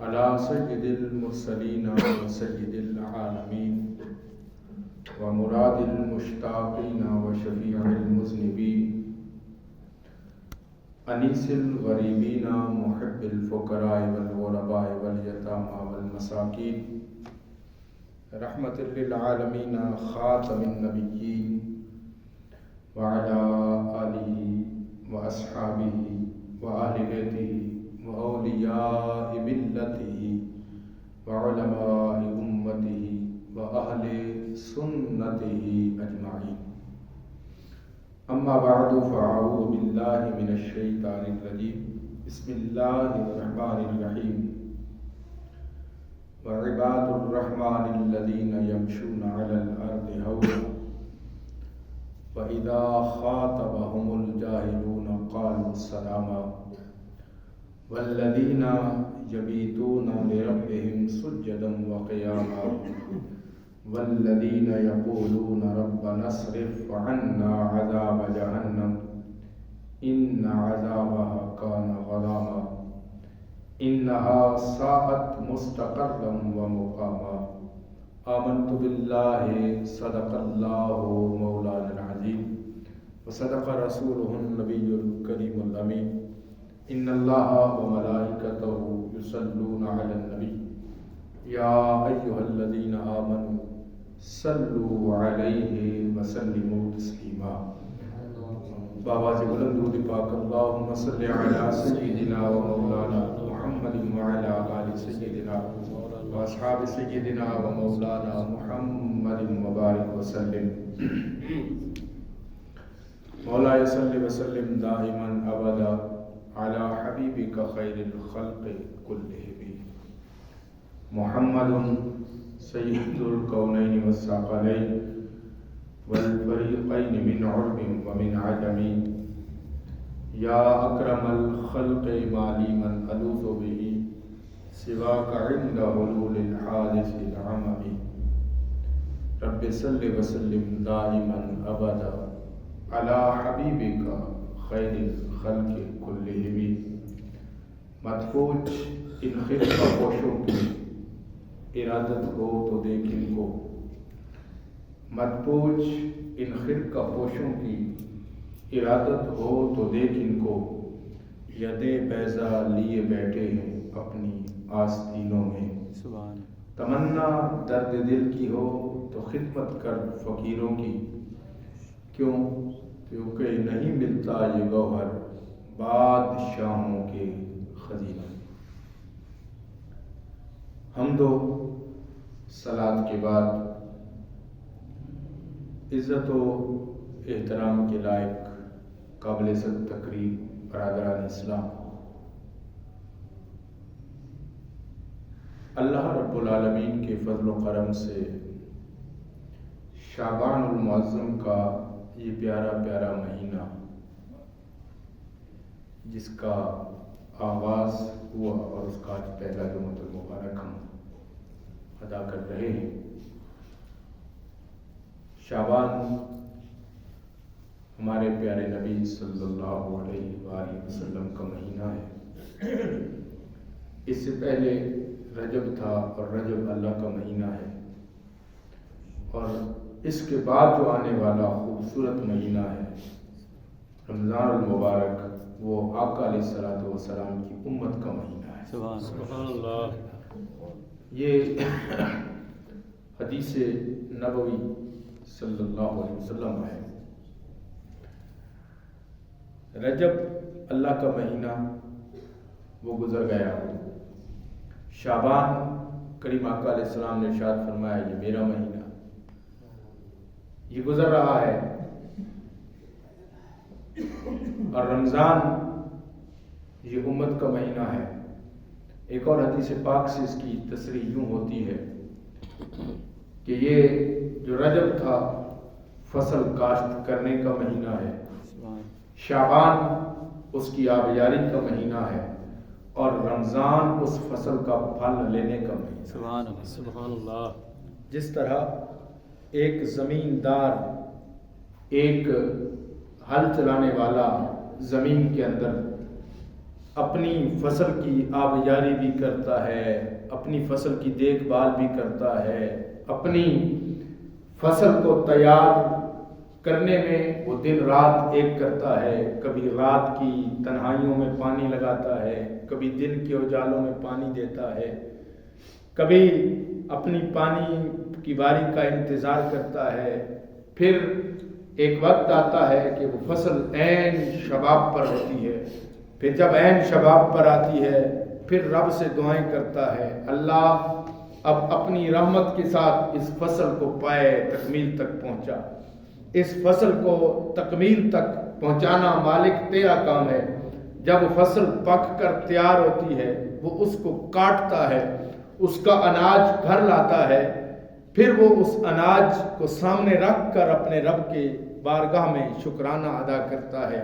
على سيد المرسلين وسيد العالمين ومراد المشتاقين وشفيع المذنبين أنيس الغريبين محب الفقراء والغرباء واليتامى والمساكين رحمة للعالمين خاتم النبيين وعلى آله وأصحابه وأهل بيته وأولياء ملته وعلماء أمته وأهل سنته أجمعين. أما بعد فأعوذ بالله من الشيطان الرجيم. بسم الله الرحمن الرحيم. وعباد الرحمن الذين يمشون على الأرض هونا وإذا خاطبهم الجاهلون قالوا سلاما والذين يبيتون لربهم سجدا وقياما والذين يقولون ربنا اصرف عنا عذاب جهنم إن عذابها كان غراما إنها ساءت مستقرا ومقاما. آمنت بالله صدق الله مولانا العظيم وصدق رسوله النبي الكريم الأمين. إن الله وملائكته يصلون على النبي يا أيها الذين آمنوا صلوا عليه وسلموا تسليما. بابا سے بلند درود پاک اللہم صلی علی سیدنا و مولانا محمد وعلی آل سیدنا و اصحاب سیدنا و مولانا محمد مبارک وسلم. مولا صلی وسلم دائما ابدا على حبيبك خير الخلق كلهم محمد سيد الكونين والثقلين والفريقين من عرب ومن عجم يا أكرم الخلق ما لي من ألوذ به سواك عند حلول الحادث العمم. رب صل وسلم دائما أبدا على حبيبك خیر الخلق کلہم. مت پوچھ ان خرقہ پوشوں کی ارادت ہو تو دیکھ ان کو. مت پوچھ ان خرقہ پوشوں کی ارادت ہو تو دیکھ ان کو. یدے بیضا لیے بیٹھے ہیں اپنی آستینوں میں. تمنا درد دل کی ہو تو خدمت کر فقیروں کی. کیوں؟ کیونکہ نہیں ملتا یہ گوہر بادشاہوں کے خزینے. حمد و صلات کے بعد عزت و احترام کے لائق قابل صد تقریر برادران اسلام، اللہ رب العالمین کے فضل و کرم سے شعبان المعظم کا یہ پیارا پیارا مہینہ جس کا آغاز ہوا اور اس کا آج پہلا جمعۃ المبارک ہم ادا کر رہے ہیں. شعبان ہمارے پیارے نبی صلی اللہ علیہ وآلہ وسلم کا مہینہ ہے. اس سے پہلے رجب تھا اور رجب اللہ کا مہینہ ہے، اور اس کے بعد جو آنے والا خوبصورت مہینہ ہے رمضان المبارک، وہ آقا علیہ الصلوۃ والسلام کی امت کا مہینہ ہے. سبحان اللہ. یہ حدیث نبوی صلی اللہ علیہ وسلم ہے. رجب اللہ کا مہینہ وہ گزر گیا. شعبان کریم آقا علیہ السلام نے ارشاد فرمایا یہ میرا مہینہ، یہ گزر رہا ہے. اور رمضان یہ امت کا مہینہ ہے. ایک اور حدیث پاک سے اس کی تصریح یوں ہوتی ہے کہ یہ جو رجب تھا فصل کاشت کرنے کا مہینہ ہے، شعبان اس کی آبیاری کا مہینہ ہے، اور رمضان اس فصل کا پھل لینے کا مہینہ. سبحان اللہ. جس طرح ایک زمیندار، ایک ہل چلانے والا زمین کے اندر اپنی فصل کی آبیاری بھی کرتا ہے، اپنی فصل کی دیکھ بھال بھی کرتا ہے، اپنی فصل کو تیار کرنے میں وہ دن رات ایک کرتا ہے، کبھی رات کی تنہائیوں میں پانی لگاتا ہے، کبھی دن کے اجالوں میں پانی دیتا ہے، کبھی اپنی پانی کی باری کا انتظار کرتا ہے، پھر ایک وقت آتا ہے کہ وہ فصل عین شباب پر ہوتی ہے، پھر جب عین شباب پر آتی ہے پھر رب سے دعائیں کرتا ہے، اللہ اب اپنی رحمت کے ساتھ اس فصل کو پائے تکمیل تک پہنچا۔ اس فصل کو تکمیل تک پہنچانا مالک تیرا کام ہے۔ جب فصل پک کر تیار ہوتی ہے وہ اس کو کاٹتا ہے، اس کا اناج گھر لاتا ہے، پھر وہ اس اناج کو سامنے رکھ کر اپنے رب کے بارگاہ میں شکرانہ ادا کرتا ہے۔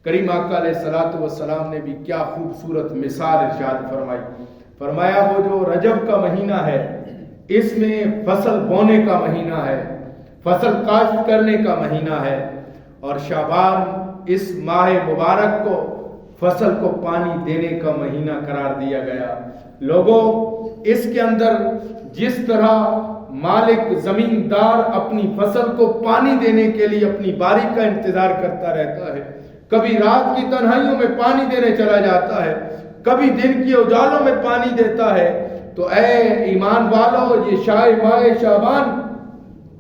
کریم آقا علیہ الصلوۃ والسلام نے بھی کیا خوبصورت مثال ارشاد فرمائی، فرمایا وہ جو رجب کا مہینہ ہے اس میں فصل بونے کا مہینہ ہے، فصل کاشت کرنے کا مہینہ ہے، اور شعبان اس ماہ مبارک کو فصل کو پانی دینے کا مہینہ قرار دیا گیا۔ لوگوں، اس کے اندر جس طرح مالک زمیندار اپنی فصل کو پانی دینے کے لیے اپنی باری کا انتظار کرتا رہتا ہے، کبھی رات کی تنہائیوں میں پانی دینے چلا جاتا ہے، کبھی دن کی اجالوں میں پانی دیتا ہے، تو اے ایمان والو، یہ ماہ شعبان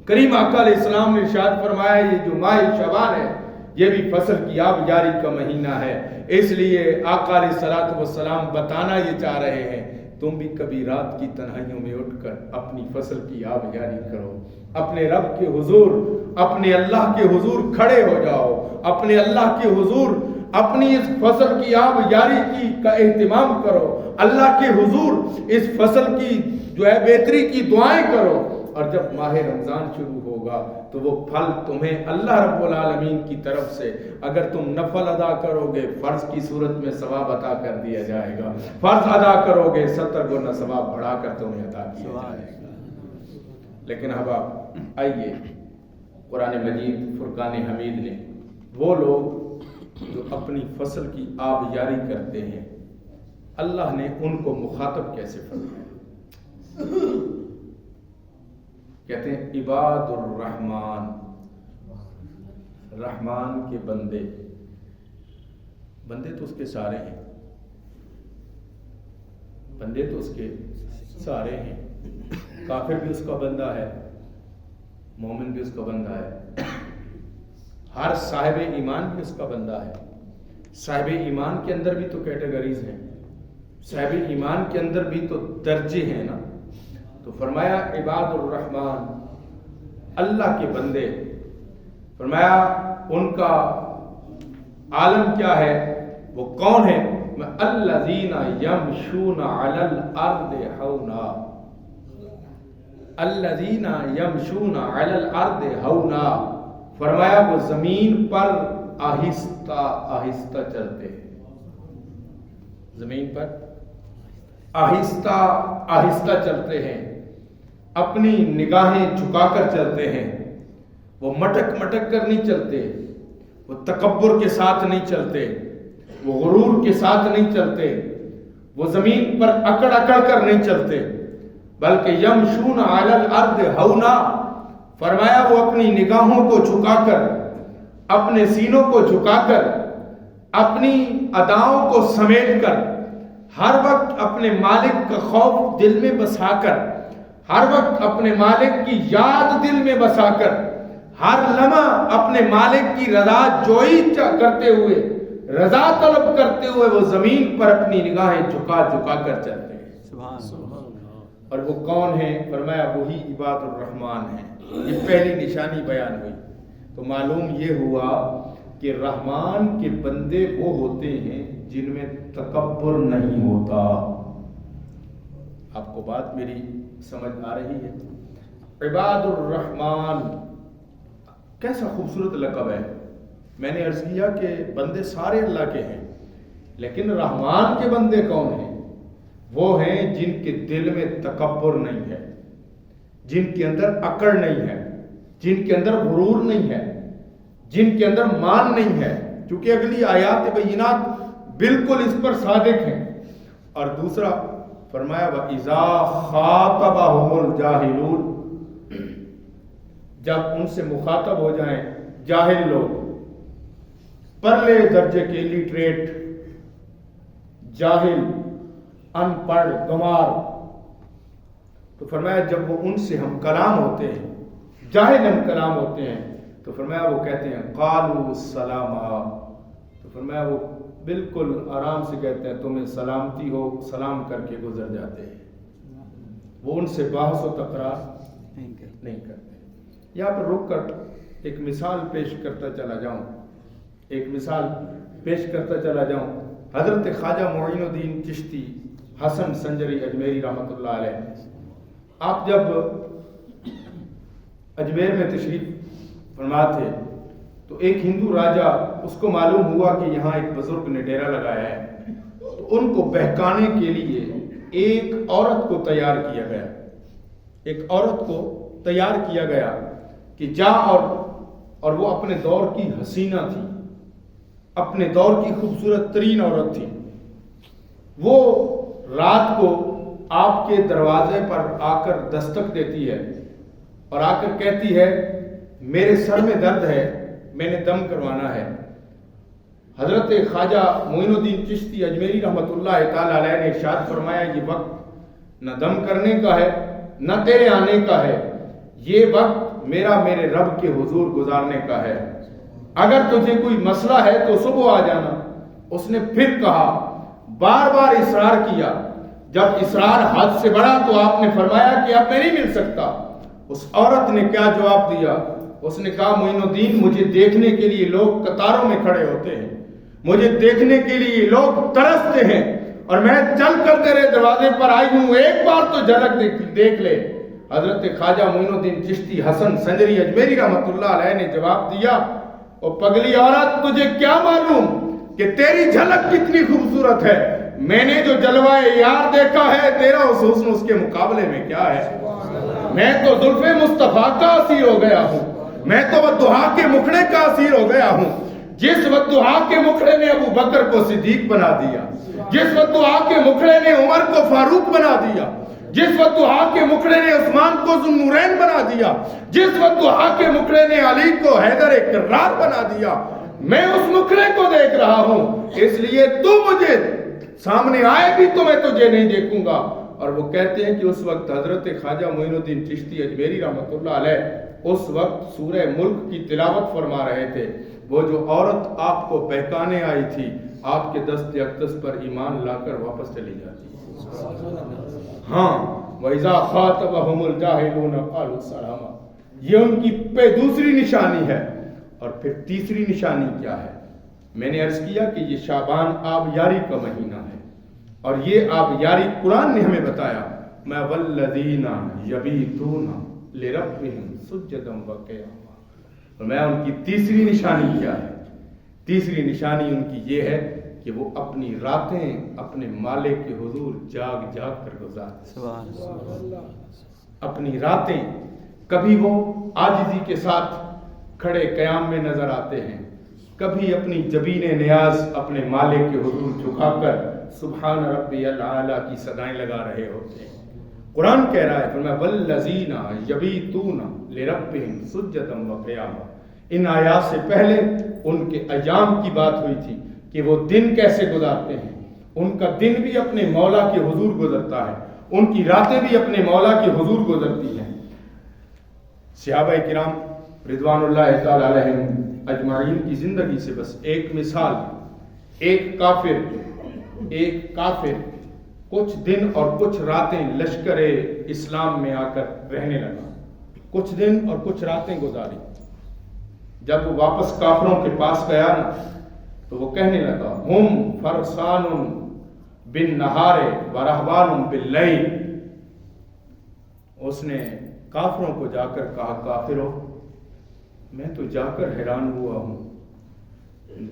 کریم آقا علیہ السلام نے ارشاد فرمایا یہ جو ماہ شعبان ہے یہ بھی فصل کی آب جاری کا مہینہ ہے۔ اس لیے آقا علیہ الصلوۃ والسلام بتانا یہ چاہ رہے ہیں تم بھی کبھی رات کی تنہائیوں میں اٹھ کر اپنی فصل کی آب جاری کرو، اپنے رب کے حضور، اپنے اللہ کے حضور کھڑے ہو جاؤ، اپنے اللہ کے حضور اپنی اس فصل کی آب جاری کی کا اہتمام کرو، اللہ کے حضور اس فصل کی جو ہے بہتری کی دعائیں کرو، اور جب ماہ رمضان شروع ہوگا تو وہ پھل تمہیں اللہ رب العالمین کی طرف سے اگر تم نفل ادا کرو گے فرض کی صورت میں ثواب عطا کر دیا جائے گا، فرض ادا کرو گے 70 گنا ثواب بڑھا کر تمہیں عطا کیا جائے گا۔ لیکن اب آپ آئیے، قرآن مجید فرقان حمید نے وہ لوگ جو اپنی فصل کی آب یاری کرتے ہیں اللہ نے ان کو مخاطب کیسے فرمایا؟ کہتے ہیں عباد الرحمن، رحمان کے بندے، بندے تو اس کے سارے ہیں، بندے تو اس کے سارے ہیں، کافر بھی اس کا بندہ ہے، مومن بھی اس کا بندہ ہے، ہر صاحب ایمان بھی اس کا بندہ ہے۔ صاحب ایمان کے اندر بھی تو کیٹیگریز ہیں، صاحب ایمان کے اندر بھی تو درجے ہیں نا، تو فرمایا عباد الرحمن، اللہ کے بندے، فرمایا ان کا عالم کیا ہے، وہ کون ہے؟ الذین یمشون علی الارض ہونا، الذین یمشون علی الارض ہونا، فرمایا وہ زمین پر آہستہ آہستہ چلتے ہیں، زمین پر آہستہ آہستہ چلتے ہیں، اپنی نگاہیں جھکا کر چلتے ہیں، وہ مٹک مٹک کر نہیں چلتے، وہ تکبر کے ساتھ نہیں چلتے، وہ غرور کے ساتھ نہیں چلتے، وہ زمین پر اکڑ اکڑ کر نہیں چلتے، بلکہ یمشون علی الارض ہونا، فرمایا وہ اپنی نگاہوں کو جھکا کر، اپنے سینوں کو جھکا کر، اپنی اداؤں کو سمیٹ کر، ہر وقت اپنے مالک کا خوف دل میں بسا کر، ہر وقت اپنے مالک کی یاد دل میں بسا کر، ہر لمحہ اپنے مالک کی رضا جوئی کرتے ہوئے، رضا طلب کرتے ہوئے وہ زمین پر اپنی نگاہیں جھکا جھکا کر چلتے ہیں۔ اور وہ کون ہیں؟ فرمایا وہی عباد الرحمن ہیں۔ یہ پہلی نشانی بیان ہوئی، تو معلوم یہ ہوا کہ رحمان کے بندے وہ ہوتے ہیں جن میں تکبر نہیں ہوتا۔ آپ کو بات میری سمجھ آ رہی ہے؟ عباد الرحمن کیسا خوبصورت لقب ہے۔ میں نے عرض کیا کہ بندے سارے اللہ کے ہیں، لیکن رحمان کے بندے کون ہیں؟ وہ ہیں جن کے دل میں تکبر نہیں ہے، جن کے اندر اکڑ نہیں ہے، جن کے اندر غرور نہیں ہے، جن کے اندر مان نہیں ہے، کیونکہ اگلی آیات بینات بالکل اس پر صادق ہیں. اور دوسرا فرمایا وَإِذَا خَاطَبَهُمُ الْجَاهِلُونَ، جب ان سے مخاطب ہو جائیں جاہل لوگ، پرلے درجے کے لٹریٹ، جاہل، ان پڑھ، گنوار، تو فرمایا جب وہ ان سے ہم کلام ہوتے ہیں، جاہل ہم کلام ہوتے ہیں، تو فرمایا وہ کہتے ہیں قالوا سلاما، تو فرمایا وہ بالکل آرام سے کہتے ہیں تمہیں سلامتی ہو، سلام کر کے گزر جاتے ہیں. وہ ان سے بحث و تکرار نہیں کرتے. یہاں پر رک کر ایک مثال پیش کرتا چلا جاؤں. حضرت خواجہ معین الدین چشتی حسن سنجری اجمیری رحمۃ اللہ علیہ، آپ جب اجمیر میں تشریف فرما تھے تو ایک ہندو راجا، اس کو معلوم ہوا کہ یہاں ایک بزرگ نے ڈیرا لگایا ہے، تو ان کو بہکانے کے لیے ایک عورت کو تیار کیا گیا کہ جا اور وہ اپنے دور کی حسینہ تھی، اپنے دور کی خوبصورت ترین عورت تھی. وہ رات کو آپ کے دروازے پر آ کر دستک دیتی ہے اور آ کر کہتی ہے میرے سر میں درد ہے، میں نے دم کروانا ہے. حضرت خواجہ معین الدین چشتی اجمیری رحمۃ اللہ تعالی علیہ نے ارشاد فرمایا یہ وقت نہ دم کرنے کا ہے نہ تیرے آنے کا ہے، یہ وقت میرے رب کے حضور گزارنے کا ہے. اگر تجھے کوئی مسئلہ ہے تو صبح آ جانا. اس نے پھر کہا، بار بار اصرار کیا. جب اصرار حد سے بڑھا تو آپ نے فرمایا کہ اب میں نہیں مل سکتا. اس عورت نے کیا جواب دیا؟ اس نے کہا معین الدین، مجھے دیکھنے کے لیے لوگ قطاروں میں کھڑے ہوتے ہیں، مجھے دیکھنے کے لیے لوگ ترستے ہیں، اور میں چل کر تیرے دروازے پر آئی ہوں، ایک بار تو جھلک دیکھ لے. حضرت خواجہ معین الدین چشتی حسن سنجری اجمیری رحمۃ اللہ علیہ نے جواب دیا، او پگلی عورت، تجھے کیا معلوم کہ تیری جھلک کتنی خوبصورت ہے؟ میں نے جو جلوہ یار دیکھا ہے، تیرا اس حسن اس کے مقابلے میں کیا ہے؟ میں تو زلف مصطفیٰ کا اسیر ہو گیا ہوں، میں تو والضحیٰ کے مکھڑے کا اسیر ہو گیا ہوں. جس والضحیٰ کے مکھڑے نے ابو بکر کو صدیق بنا دیا، جس والضحیٰ کے مکھڑے نے عمر کو فاروق بنا دیا، جس والضحیٰ کے مکھڑے نے عثمان کو ذو النورین بنا دیا، جس والضحیٰ کے مکھڑے نے علی کو حیدر کرار بنا دیا، میں اس مکھڑے کو دیکھ رہا ہوں، اس لیے تو مجھے سامنے آئے بھی تو میں تجھے نہیں دیکھوں گا. اور وہ کہتے ہیں کہ اس وقت حضرت خواجہ معین الدین چشتی اجمیری رحمۃ اللہ علیہ اس وقت سورہ ملک کی تلاوت فرما رہے تھے. وہ جو عورت آپ کو بہکانے آئی تھی، آپ کے دست اقدس پر ایمان لا کر واپس چلی جاتی ہے. ہاں، وَإِذَا خَاطَبَهُمُ الْجَاهِلُونَ قَالُوا سَلَامًا، یہ ان کی دوسری نشانی ہے. اور پھر تیسری نشانی کیا ہے؟ میں نے عرض کیا کہ یہ شعبان آب یاری کا مہینہ ہے، اور یہ آب یاری قرآن نے ہمیں بتایا، میں وَالَّذِينَ يَبِيتُونَ لِرَبِّهِمْ سُجَّدًا وَقِيَامًا. اور میں ان کی تیسری نشانی کیا ہے؟ تیسری نشانی ان کی یہ ہے کہ وہ اپنی راتیں اپنے مالک کے حضور جاگ جاگ کر گزارتے. اپنی راتیں کبھی وہ عاجزی کے ساتھ کھڑے قیام میں نظر آتے ہیں، کبھی اپنی جبین نیاز اپنے مالک کے حضور جھکا کر سبحان ربی الاعلیٰ کی صدائیں لگا رہے ہوتے ہیں. قرآن کہہ رہا ہے فرمایا والذین یبیتون لربہم سجدا وقیاما. ان آیات سے پہلے ان کے ایام کی بات ہوئی تھی کہ وہ دن کیسے گزارتے ہیں. ان کا دن بھی اپنے مولا کے حضور گزرتا ہے، ان کی راتیں بھی اپنے مولا کے حضور گزرتی ہیں. صحابہ کرام رضوان اللہ تعالی علیہم اجمعین کی زندگی سے بس ایک مثال، ایک کافر کچھ دن اور کچھ راتیں لشکر اسلام میں آ کر رہنے لگا، کچھ دن اور کچھ راتیں گزاری. جب وہ واپس کافروں کے پاس گیا نا تو وہ کہنے لگا ہم فرسان بالنہار ورہبان باللیل. اس نے کافروں کو جا کر کہا کافروں، میں تو جا کر حیران ہوا ہوں،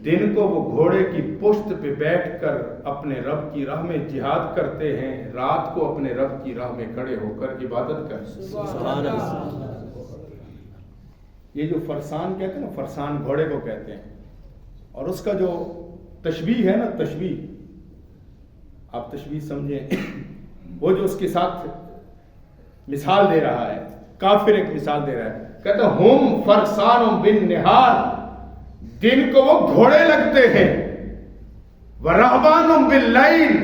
دن کو وہ گھوڑے کی پشت پہ بیٹھ کر اپنے رب کی راہ میں جہاد کرتے ہیں، رات کو اپنے رب کی راہ میں کھڑے ہو کر عبادت کرتے ہیں. سبحان اللہ. یہ جو فرسان کہتے ہیں نا، فرسان گھوڑے کو کہتے ہیں، اور اس کا جو تشبیہ ہے نا، تشبیہ، آپ تشبیہ سمجھیں، وہ جو اس کے ساتھ مثال دے رہا ہے، کافر ایک مثال دے رہا ہے، کہتا ہم فرسان بالنہار، دن کو وہ گھوڑے لگتے ہیں، ورہبان باللیل،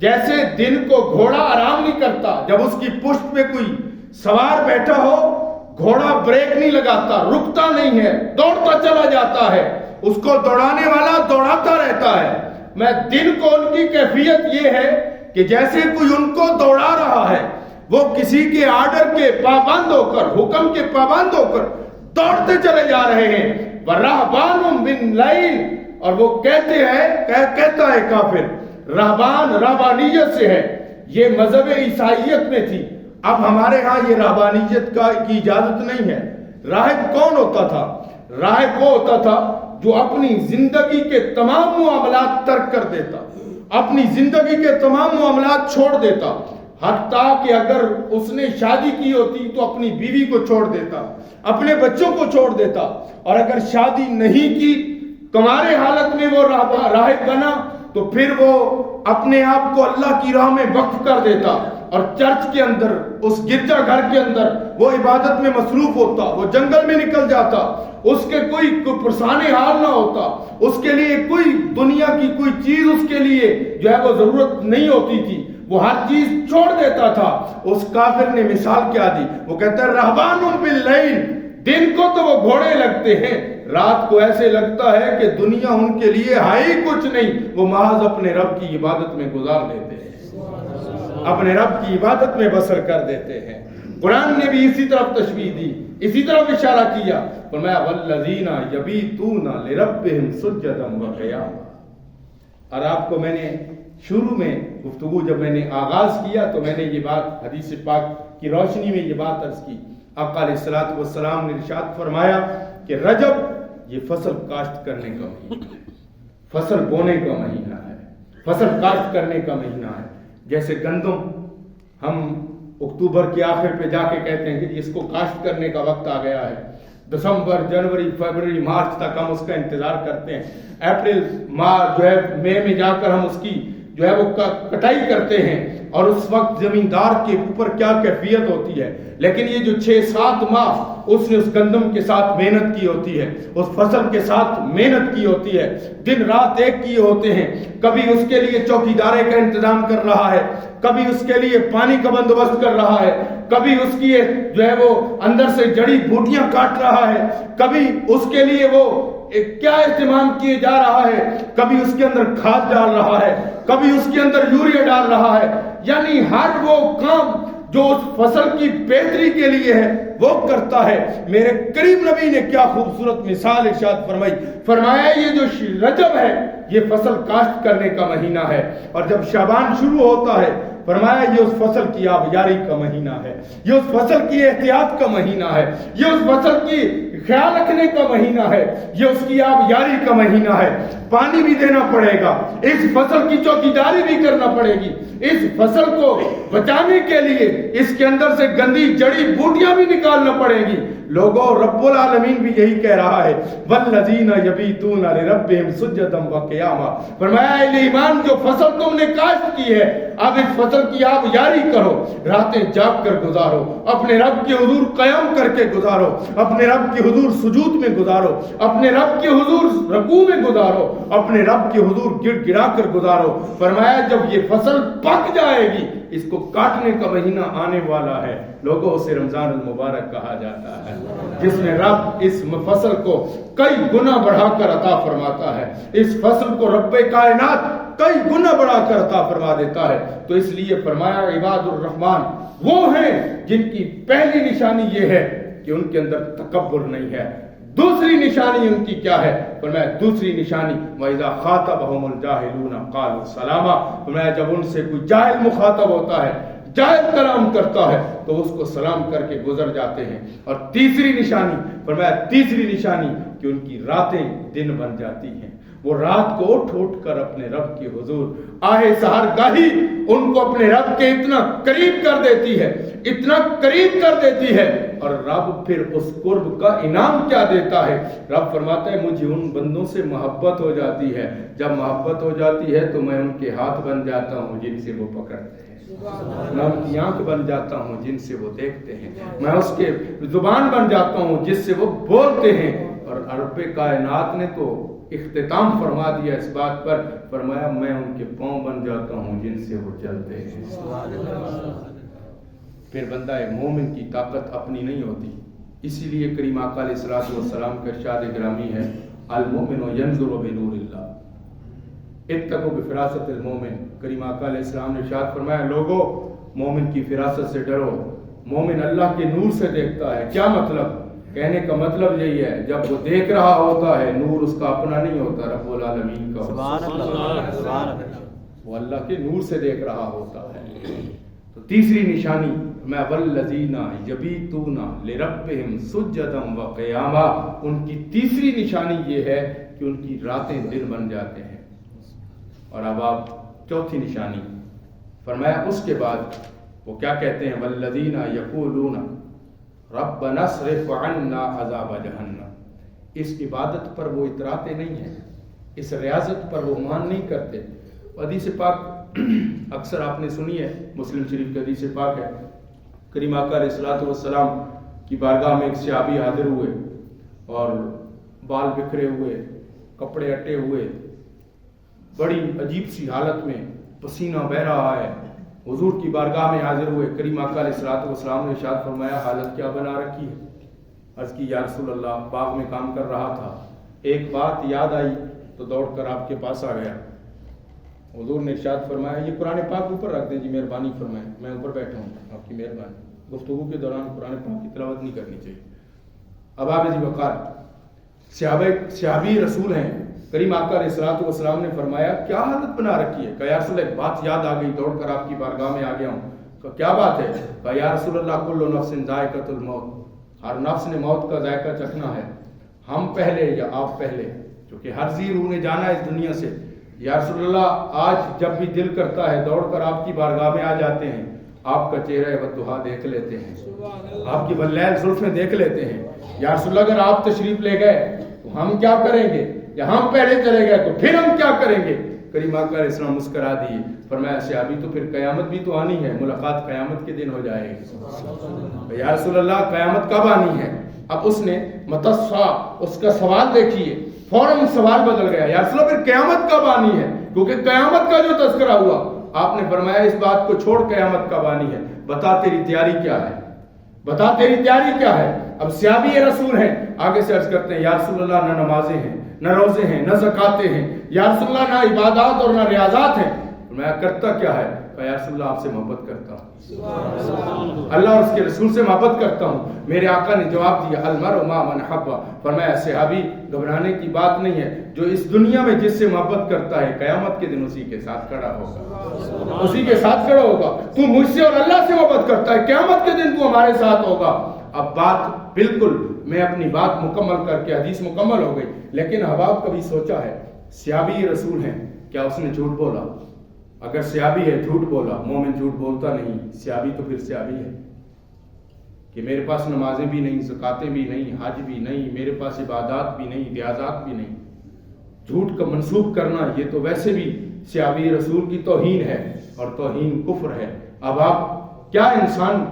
جیسے دن کو گھوڑا آرام نہیں کرتا، جب اس کی پشت پہ کوئی سوار بیٹھا ہو، گھوڑا بریک نہیں لگاتا، رکتا نہیں ہے، دوڑتا چلا جاتا ہے، اس کو دوڑانے والا دوڑاتا رہتا ہے۔ میں دن کو ان کی کیفیت یہ ہے کہ جیسے کوئی ان کو دوڑا رہا ہے، وہ کسی کے آرڈر کے پابند ہو کر، حکم کے پابند ہو کر دوڑتے چلے جا رہے ہیں۔ وَرَهْبَانٌ بِاللَّيْلِ، اور وہ کہتے ہیں، کہتا ہے کافر، رہبان رہبانیت سے ہے، یہ مذہب عیسائیت میں تھی، اب ہمارے ہاں یہ رہبانیت کی اجازت نہیں ہے۔ راہب کون ہوتا تھا؟ راہب وہ ہوتا تھا جو اپنی زندگی کے تمام معاملات ترک کر دیتا، اپنی زندگی کے تمام معاملات چھوڑ دیتا، حتیٰ کہ اگر اس نے شادی کی ہوتی تو اپنی بیوی کو چھوڑ دیتا، اپنے بچوں کو چھوڑ دیتا، اور اگر شادی نہیں کی، تمہارے حالت میں وہ راہب بنا، تو پھر وہ اپنے آپ کو اللہ کی راہ میں وقف کر دیتا، اور چرچ کے اندر، اس گرجا گھر کے اندر وہ عبادت میں مصروف ہوتا، وہ جنگل میں نکل جاتا، اس کے کوئی پرسان حال نہ ہوتا، اس کے لیے کوئی دنیا کی کوئی چیز اس کے لیے جو ہے وہ ضرورت نہیں ہوتی تھی، وہ ہر چیز چھوڑ دیتا تھا۔ اس کافر نے مثال کیا دی؟ وہ کہتا ہے رہبان باللیل، دن کو تو وہ گھوڑے لگتے ہیں، رات کو ایسے لگتا ہے کہ دنیا ان کے لیے ہے ہی کچھ نہیں، وہ محض اپنے رب کی عبادت میں گزار دیتے ہیں، اپنے رب کی عبادت میں بسر کر دیتے ہیں۔ قرآن نے بھی اسی طرف تشبیہ دی، اسی طرف اشارہ کیا، فرمایا والذین یبیتون لربہم سجدا وقیاما۔ اور آپ کو میں نے شروع میں گفتگو جب میں نے آغاز کیا تو میں نے یہ بات حدیث پاک کی روشنی میں یہ بات عرض کی، آقا علیہ الصلوۃ والسلام نے ارشاد فرمایا کہ رجب یہ فصل کاشت کرنے کا مہینہ ہے، فصل بونے کا مہینہ ہے، فصل کاشت کرنے کا مہینہ ہے۔ جیسے گندم ہم اکتوبر کے آخر پہ جا کے کہتے ہیں کہ اس کو کاشت کرنے کا وقت آ گیا ہے، دسمبر، جنوری، فروری، مارچ تک ہم اس کا انتظار کرتے ہیں، اپریل، مارچ جو ہے مئی میں جا کر ہم اس کی جو ہے وہ کٹائی کرتے ہیں، اور اس وقت زمیندار کے اوپر کیا کیفیت ہوتی ہے۔ لیکن یہ جو 6-7 ماہ اس نے اس گندم کے ساتھ محنت کی ہوتی ہے، اس فصل کے ساتھ محنت کی ہوتی ہے، دن رات ایک کیے ہوتے ہیں، کبھی اس کے لیے چوکیدارے کا انتظام کر رہا ہے، کبھی اس کے لیے پانی کا بندوبست کر رہا ہے، کبھی اس کی جو ہے وہ اندر سے جڑی بوٹیاں کاٹ رہا ہے، کبھی اس کے لیے وہ کیا اہتمام کیے جا رہا ہے، کبھی اس کے اندر کھاد ڈال رہا ہے، کبھی اس کے اندر یوریا ڈال رہا ہے، یعنی ہر وہ کام جو اس فصل کی بہتری کے لیے ہے وہ کرتا ہے۔ میرے کریم نبی نے کیا خوبصورت مثال ارشاد فرمائی، فرمایا یہ جو رجب ہے یہ فصل کاشت کرنے کا مہینہ ہے، اور جب شعبان شروع ہوتا ہے فرمایا یہ اس فصل کی آبیاری کا مہینہ ہے، یہ اس فصل کی احتیاط کا مہینہ ہے، یہ اس فصل کی خیال رکھنے کا مہینہ ہے، یہ اس کی آبیاری کا مہینہ ہے۔ پانی بھی دینا پڑے گا، اس فصل کی چوکیداری بھی کرنا پڑے گی، اس فصل کو بچانے کے لیے اس کے اندر سے گندی جڑی بوٹیاں بھی نکالنا پڑے گی۔ لوگوں رب العالمین بھی یہی کہہ رہا ہے والذین یبیتون لربہم سجدا وقیاما، فرمایا اہل ایمان جو فصل تم نے کاشت کی ہے اب اس فصل کی آپ یاری کرو، راتیں جاگ کر گزارو، اپنے رب کے حضور قیام کر کے گزارو، اپنے رب کے حضور سجود میں گزارو، اپنے رب کے حضور رکوع میں گزارو، اپنے رب کے حضور گڑ گڑا کر گزارو۔ فرمایا جب یہ فصل پک جائے گی اس کو کاٹنے کا مہینہ آنے والا ہے، لوگوں اسے رمضان المبارک کہا جاتا ہے، جس میں رب اس فصل کو کئی گنا بڑھا کر عطا فرماتا ہے، اس فصل کو رب کائنات کئی گنا بڑھا کر عطا فرما دیتا ہے۔ تو اس لیے فرمایا عباد الرحمن وہ ہیں جن کی پہلی نشانی یہ ہے کہ ان کے اندر تکبر نہیں ہے۔ دوسری نشانی ان کی کیا ہے؟ فرمایا دوسری نشانی وَإِذَا خَاطَبَهُمُ الْجَاهِلُونَ قَالُوا سَلَامًا، فرمایا جب ان سے کوئی جاہل مخاطب ہوتا ہے، جاہل کلام کرتا ہے تو اس کو سلام کر کے گزر جاتے ہیں۔ اور تیسری نشانی فرمایا تیسری نشانی کہ ان کی راتیں دن بن جاتی ہیں، وہ رات کو اٹھ کر اپنے رب کے حضور آہے سحر گاہی ان کو اپنے رب کے اتنا قریب کر دیتی ہے، اتنا قریب کر دیتی ہے اور رب پھر اس قرب کا انعام کیا دیتا ہے؟ رب فرماتا ہے مجھے ان بندوں سے محبت ہو جاتی ہے، جب محبت ہو جاتی ہے تو میں ان کے ہاتھ بن جاتا ہوں جن سے وہ پکڑتے ہیں، میں ان کی آنکھ بن جاتا ہوں جن سے وہ دیکھتے ہیں، میں اس کے زبان بن جاتا ہوں جس سے وہ بولتے ہیں۔ اور رب کائنات نے تو اختتام فرما دیا اس بات پر، فرمایا میں ان کے پاؤں بن جاتا ہوں جن سے وہ چلتے ہیں۔ پھر بندہ مومن کی طاقت اپنی نہیں ہوتی، اسی لیے کریم آقا علیہ الصلوۃ والسلام کا ارشاد گرامی ہے المؤمن ینظر بنور اللہ اتقوا بفراست المؤمن۔ کریم آقا علیہ السلام نے ارشاد فرمایا لوگو مومن کی فراست سے ڈرو، مومن اللہ کے نور سے دیکھتا ہے۔ کیا مطلب؟ کہنے کا مطلب یہی ہے جب وہ دیکھ رہا ہوتا ہے نور اس کا اپنا نہیں ہوتا، رب العالمین کا ہوتا ہے، وہ اللہ کے نور سے دیکھ رہا ہوتا ہے۔ تو تیسری نشانی میں والذین یبیتون لربہم سجدا وقیاما، ان کی تیسری نشانی یہ ہے کہ ان کی راتیں دن بن جاتے ہیں۔ اور اب آپ چوتھی نشانی فرمایا اس کے بعد وہ کیا کہتے ہیں والذین یقولون ربنا اصرف عنا عذاب جہنم، اس عبادت پر وہ اتراتے نہیں ہیں، اس ریاضت پر وہ مان نہیں کرتے۔ حدیث پاک اکثر آپ نے سنی ہے، مسلم شریف کی حدیث پاک ہے، کریم آقا علیہ الصلوۃ والسلام کی بارگاہ میں ایک صحابی حاضر ہوئے اور بال بکھرے ہوئے، کپڑے اٹے ہوئے، بڑی عجیب سی حالت میں پسینہ بہہ رہا ہے، حضور کی بارگاہ میں حاضر ہوئے۔ کریم آقا علیہ الصلوۃ والسلام نے ارشاد فرمایا حالت کیا بنا رکھی ہے؟ عرض کی یا رسول اللہ باغ میں کام کر رہا تھا، ایک بات یاد آئی تو دوڑ کر آپ کے پاس آ گیا۔ حضور نے ارشاد فرمایا یہ قرآن پاک اوپر رکھ دیں جی، مہربانی فرمائیں، میں اوپر بیٹھا ہوں، آپ کی مہربانی۔ گفتگو کے دوران قرآن پاک کی تلاوت نہیں کرنی چاہیے۔ اب آپ جی وقار صحابی رسول ہیں، کریم آقا علیہ الصلوۃ والسلام نے فرمایا کیا حالت بنا رکھی ہے؟ کہا یا رسول اللہ ایک بات یاد آ گئی، دوڑ کر آپ کی بارگاہ میں آ گیا ہوں۔ کہا کیا بات ہے؟ کہا یا رسول اللہ کل نفس ذائقۃ الموت، ہر نفس نے موت کا ذائقہ چکھنا ہے، ہم پہلے یا آپ پہلے؟ کیونکہ ہر ذی روح نے جانا ہے اس دنیا سے۔ یا رسول اللہ آج جب بھی دل کرتا ہے دوڑ کر آپ کی بارگاہ میں آ جاتے ہیں، آپ کا چہرہ والضحیٰ دیکھ لیتے ہیں، آپ کی واللیل زلفیں دیکھ لیتے ہیں۔ یا رسول اللہ اگر آپ تشریف لے گئے تو ہم کیا کریں گے؟ یا ہم پہلے چلے گئے تو پھر ہم کیا کریں گے؟ کریم آقا علیہ السلام مسکرا دیے، فرمایا صحابی تو پھر قیامت بھی تو آنی ہے، ملاقات قیامت کے دن ہو جائے گی۔ یا رسول اللہ قیامت کب آنی ہے؟ اب اس نے متصا اس کا سوال دیکھیے، فوراً سوال بدل گیا، یا رسول اللہ پھر قیامت کب آنی ہے؟ کیونکہ قیامت کا جو تذکرہ ہوا آپ نے فرمایا اس بات کو چھوڑ قیامت کب آنی ہے، بتا تیری تیاری کیا ہے، بتا تیری تیاری کیا ہے۔ اب صحابی رسول ہیں، آگے سے عرض کرتے ہیں یا رسول اللہ نہ نمازیں ہیں، نہ روزے ہیں، نہ زکاتیں ہیں، یا رسول اللہ نہ عبادات اور نہ ریاضات ہیں، میں کرتا کیا ہے؟ یا رسول اللہ آپ سے محبت کرتا ہوں، اللہ اور اس کے رسول سے محبت کرتا ہوں۔ میرے آقا نے جواب دیا المرء مع من حب، فرمایا صحابی گھبرانے کی بات نہیں ہے، جو اس دنیا میں جس سے محبت کرتا ہے قیامت کے دن اسی کے ساتھ کھڑا ہوگا، اسی کے ساتھ کھڑا ہوگا۔ تو مجھ سے اور اللہ سے محبت کرتا ہے، قیامت کے دن تو ہمارے ساتھ ہوگا۔ اب بات بالکل میں اپنی بات مکمل کر کے حدیث مکمل ہو گئی، لیکن حباب کبھی سوچا ہے صحابی رسول ہیں کیا اس نے جھوٹ بولا؟ اگر صحابی ہے جھوٹ بولا، مومن جھوٹ بولتا نہیں، صحابی تو پھر صحابی ہے کہ میرے پاس نمازیں بھی نہیں، زکاتیں بھی نہیں، حج بھی نہیں، میرے پاس عبادات بھی نہیں، ریاضات بھی نہیں، جھوٹ کا منسوب کرنا یہ تو ویسے بھی صحابی رسول کی توہین ہے اور توہین کفر ہے۔ اب آپ کیا انسان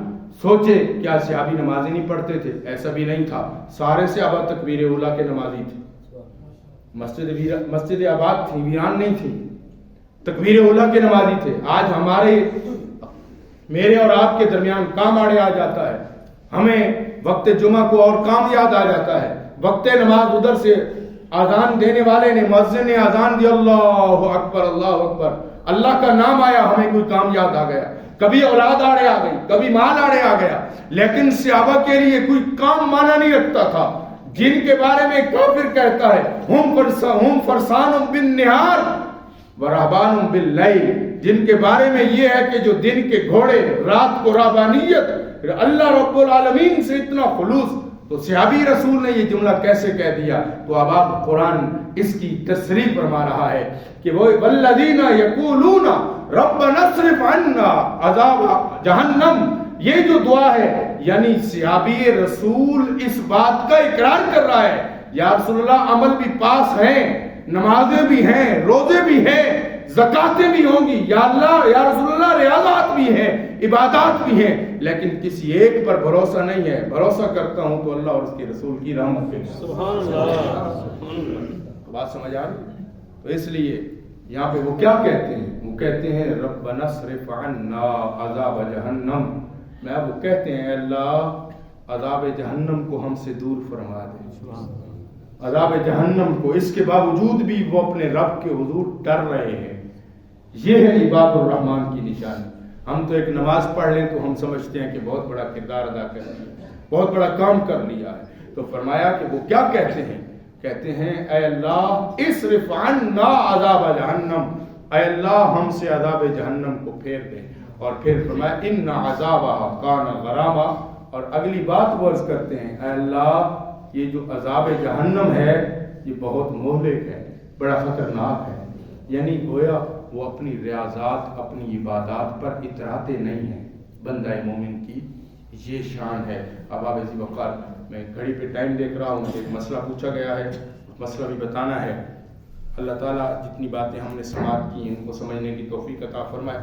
سوچے کیا صحابی نمازیں نہیں پڑھتے تھے؟ ایسا بھی نہیں تھا، سارے صحابہ تکبیر اولیٰ کے نمازی تھے، مسجد آباد تھی، ویران نہیں تھی، تکبیر اولیٰ کے نمازی تھے۔ آج میرے اور آپ کے درمیان کام آڑے آ جاتا ہے، ہمیں وقت جمعہ کو اور کام یاد آ جاتا ہے، وقت نماز ادھر سے آذان دینے والے نے، مؤذن نے آذان دی اللہ اکبر اللہ اکبر، اللہ کا نام آیا، ہمیں کوئی کام یاد آ گیا، کبھی اولاد آڑے آ گئی، کبھی مال آڑے آ گیا۔ لیکن صحابہ کے لیے کوئی کام مانا نہیں رکھتا تھا، جن کے بارے میں کافر کہتا ہے ہم فرسان بالنہار ورہبان باللیل، جن کے بارے میں یہ ہے کہ جو دن کے گھوڑے رات کو رہبانیت، اللہ رب العالمین سے اتنا خلوص، تو صحابی رسول نے یہ جملہ کیسے کہہ دیا؟ تو اب آپ قرآن اس کی تصریح فرما رہا ہے کہ وہ والذین یقولون ربنا اصرف عنا عذاب جہنم، یہ جو دعا ہے یعنی صحابی رسول اس بات کا اقرار کر رہا ہے یا رسول اللہ عمل بھی پاس ہیں، نمازیں بھی ہیں، روزے بھی ہیں، زکاتیں بھی ہوں گی، یا اللہ یا رسول اللہ ریاضات بھی ہیں، عبادات بھی ہیں، لیکن کسی ایک پر بھروسہ نہیں ہے، بھروسہ کرتا ہوں تو اللہ اور اس کے رسول کی رحمت پہ۔ سبحان اللہ، بات سمجھ آ رہی؟ تو اس لیے یہاں پہ وہ کیا کہتے ہیں؟ وہ کہتے ہیں ربنا اصرف عنا عذاب جہنم، میں وہ کہتے ہیں اللہ عذاب جہنم کو ہم سے دور فرما دے، عذاب جہنم کو۔ اس کے باوجود بھی وہ اپنے رب کے حضور ڈر رہے ہیں۔ یہ ہے عباد الرحمن کی نشانی۔ ہم تو ایک نماز پڑھ لیں تو ہم سمجھتے ہیں کہ بہت بڑا کردار ادا کر لیا، بہت بڑا کام کر لیا ہے۔ تو فرمایا کہ وہ کیا کہتے ہیں؟ کہتے ہیں اے اللہ اصرف عنا عذاب جہنم، اے اللہ ہم سے عذاب جہنم کو پھیر دے۔ اور پھر فرمایا ان عذابها کان غراما، اور اگلی بات وہ عرض کرتے ہیں اے اللہ یہ جو عذاب جہنم ہے یہ بہت مہلک ہے، بڑا خطرناک ہے۔ یعنی گویا وہ اپنی ریاضات، اپنی عبادات پر اتراتے نہیں ہیں۔ بندہ مومن کی یہ شان ہے۔ اب آپ اسی وقت میں گھڑی پہ ٹائم دیکھ رہا ہوں، ایک مسئلہ پوچھا گیا ہے، مسئلہ بھی بتانا ہے۔ اللہ تعالیٰ جتنی باتیں ہم نے سماعت کی ان کو سمجھنے کی توفیق عطا فرمائے۔